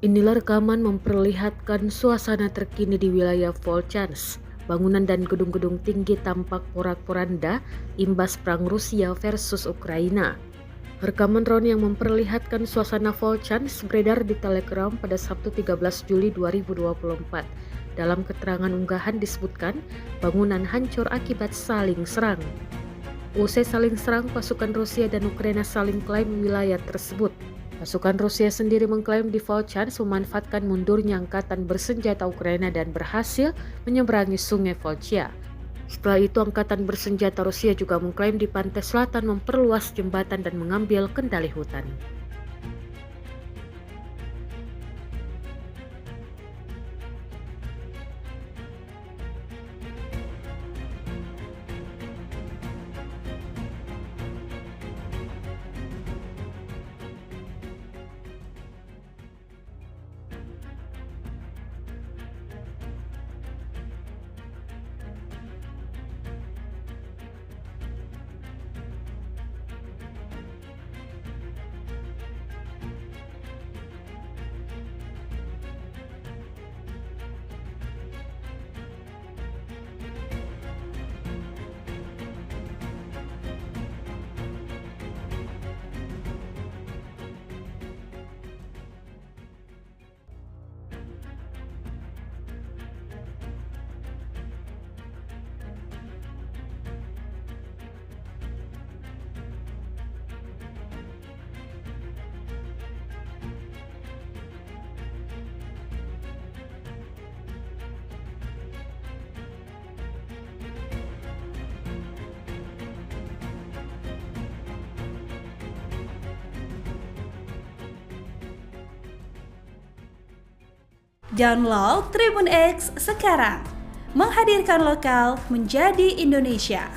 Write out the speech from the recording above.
Inilah rekaman memperlihatkan suasana terkini di wilayah Volchansk. Bangunan dan gedung-gedung tinggi tampak porak-poranda imbas perang Rusia versus Ukraina. Rekaman drone yang memperlihatkan suasana Volchansk beredar di Telegram pada Sabtu 13 Juli 2024. Dalam keterangan unggahan disebutkan bangunan hancur akibat saling serang. Usai saling serang, pasukan Rusia dan Ukraina saling klaim wilayah tersebut. Pasukan Rusia sendiri mengklaim di Volchansk memanfaatkan mundurnya angkatan bersenjata Ukraina dan berhasil menyeberangi sungai Volchia. Setelah itu, angkatan bersenjata Rusia juga mengklaim di pantai selatan memperluas jembatan dan mengambil kendali hutan. Download Tribun X sekarang, menghadirkan lokal menjadi Indonesia.